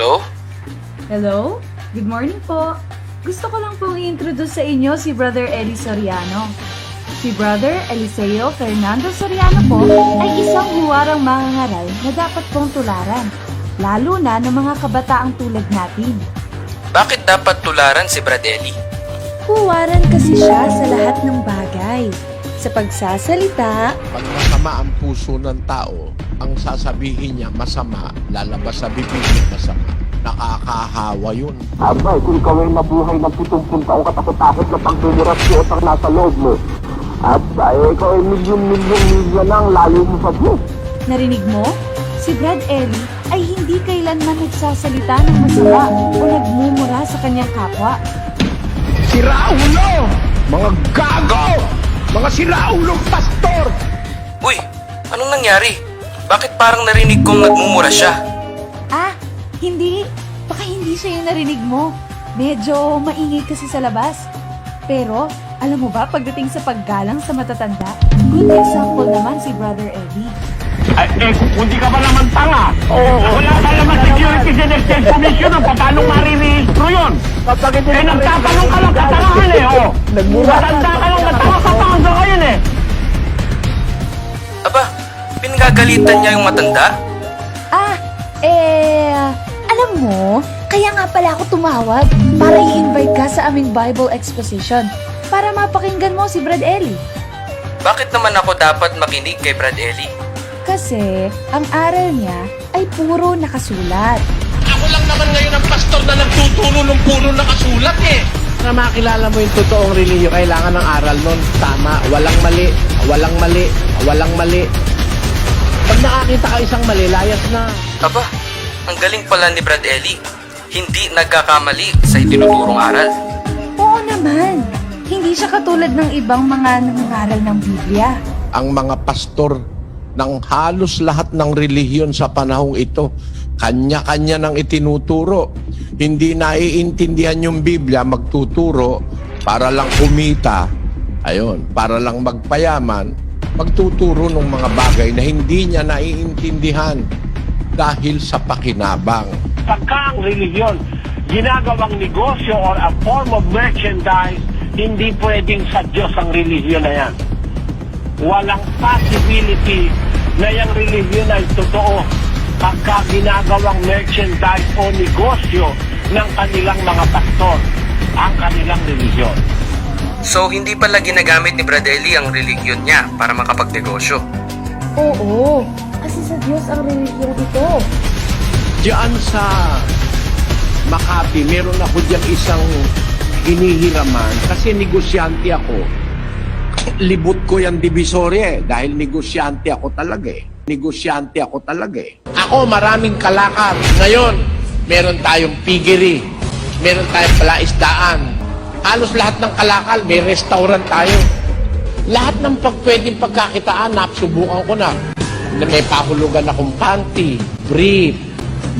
Hello? Hello? Good morning po. Gusto ko lang pong i-introduce sa inyo si Brother Eli Soriano. Si Brother Eliseo Fernando Soriano po ay isang huwarang mangangaral na dapat pong tularan, lalo na ng mga kabataang tulad natin. Bakit dapat tularan si Brad Eli? Huwaran kasi siya sa lahat ng bagay. Sa pagsasalita, Pag masama ang puso ng tao, ang sasabihin niya masama, lalabas sa bibig niya masama. Nakakahawa yun. Abay, kung ikaw ay nabuhay ng 70 taong katakot-takot na pagdumurasyon ang nasa loob mo. At ikaw ay milyon ang layo mo sa Diyos. narinig mo? Si Brad Eli ay hindi kailanman nagsasalita ng masama o nagmumura sa kanyang kapwa. Siraulo! Mga gago! Mga siraulong pastor! Uy, anong nangyari? Bakit parang narinig kong nagmumura siya? Ah, hindi. Baka hindi siya yung narinig mo. Medyo maingay kasi sa labas. Pero, alam mo ba, pagdating sa paggalang sa matatanda, good example naman si Brother Eddie. Kung di ka ba naman tanga? Wala ka naman Security and Exchange Commission ang paano marirehistro yun? Nagtatanong ka lang katangahan Matanda ka lang natanga ka pa hanggang ngayon Aba, pinagagalitan niya yung matanda? Alam mo, kaya nga pala ako tumawag para i-invite ka sa aming Bible Exposition para mapakinggan mo si Brad Eli. Bakit naman ako dapat makinig kay Brad Eli? Kasi ang aral niya ay puro nakasulat. Ako lang naman ngayon ang pastor na nagtuturo ng puro nakasulat Na makilala mo yung totoong relihiyo, kailangan ng aral nun. Tama, walang mali, walang mali, walang mali. Pag nakakita ka isang mali, layas na. Aba, ang galing pala ni Brad Eli. Hindi nagkakamali sa itinuturong aral. Oo naman, hindi siya katulad ng ibang mga nangangaral ng Biblia. Ang mga pastor ng halos lahat ng relihiyon sa panahong ito, kanya-kanya nang itinuturo. Hindi naiintindihan yung Biblia, magtuturo para lang kumita. Ayun, para lang magpayaman, magtuturo ng mga bagay na hindi niya naiintindihan dahil sa pakinabang. Pagka ang religion ginagawang negosyo or a form of merchandise, hindi pwedeng sa Diyos ang religion na yan. Walang possibility na yung religion ay totoo pagka ginagawang merchandise o negosyo ng kanilang mga pastor, ang kanilang religion. So, hindi pala ginagamit ni Brad Eli ang religion niya para makapagnegosyo. Oo, kasi sa Diyos ang relihiyon ito. Diyan sa Makati, meron ako diyan isang hinihiraman kasi negosyante ako. Libot ko yung divisory dahil negosyante ako talaga Negosyante ako talaga Ako maraming kalakal. Ngayon, meron tayong piggery, meron tayong palaisdaan. Halos lahat ng kalakal, may restaurant tayo. Lahat ng pwedeng pagkakitaan, napsubukan ko na. May pahulugan akong panty, brief,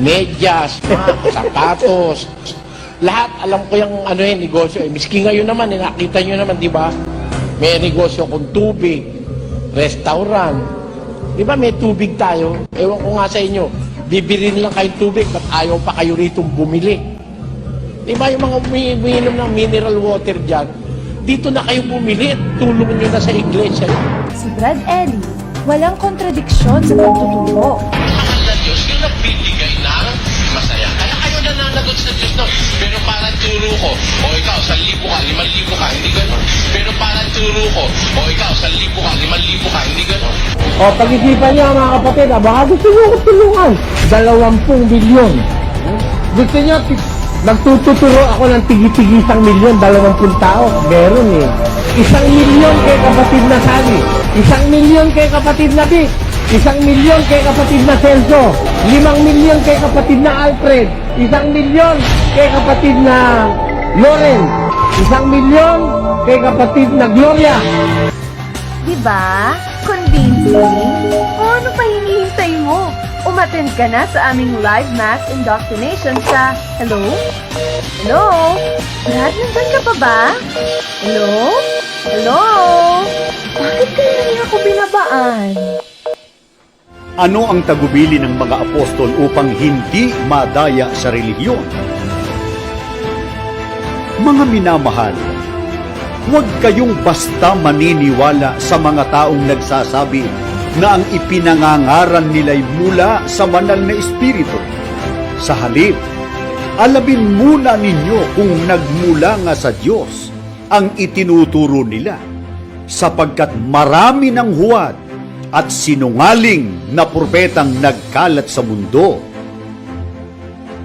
medyas, sapatos. Lahat, alam ko yung negosyo. Miski ngayon naman, nakita nyo naman, di ba? May negosyo akong tubig, restaurant. Di ba may tubig tayo? Ewan ko nga sa inyo, bibilin lang kayong tubig, ba't ayaw pa kayo rito bumili? Di ba yung mga umiinom ng mineral water dyan, dito na kayo bumili at tulong nyo na sa iglesia. Si Brad Eli, walang kontradiksyon sa pagtuturo. Mahal na Diyos, yung nagbibigay ng masaya. Kaya kayo nananagot sa Diyos, no? Pero parang turo ko, o ikaw, 1,000 ka, 5,000 ka, hindi gano'n. Pero parang turo ko, o ikaw, 1,000 ka, 5,000 ka, hindi gano'n. O, pag-isipan niyo mga kapatid, baka gusto niyo ko tulungan. 20 milyon. Gusto niyo, nagtuturo ako ng tigi-tigi 1 milyon, 20 tao. Meron 1 milyon kay kapatid na Sally. 1 milyon kay kapatid na Vic. 1 milyon kay kapatid na Celso. 5 milyon kay kapatid na Alfred. 1 milyon kay kapatid na Loren. 1 milyon kay kapatid na Gloria. Diba? Convincing? O ano pa hinihintay mo? Umattend ka na sa aming live mass indoctrination sa Hello? Hello? Brad, nandun ka pa ba? Hello? Hello? Bakit kaya niya ako binabaan? Ano ang tagubili ng mga apostol upang hindi madaya sa relihiyon? Mga minamahal, huwag kayong basta maniniwala sa mga taong nagsasabi na ang ipinangangaral nila'y mula sa banal na espiritu. Sa halip, alamin muna ninyo kung nagmula nga sa Diyos ang itinuturo nila, sapagkat marami ng huwad at sinungaling na propetang nagkalat sa mundo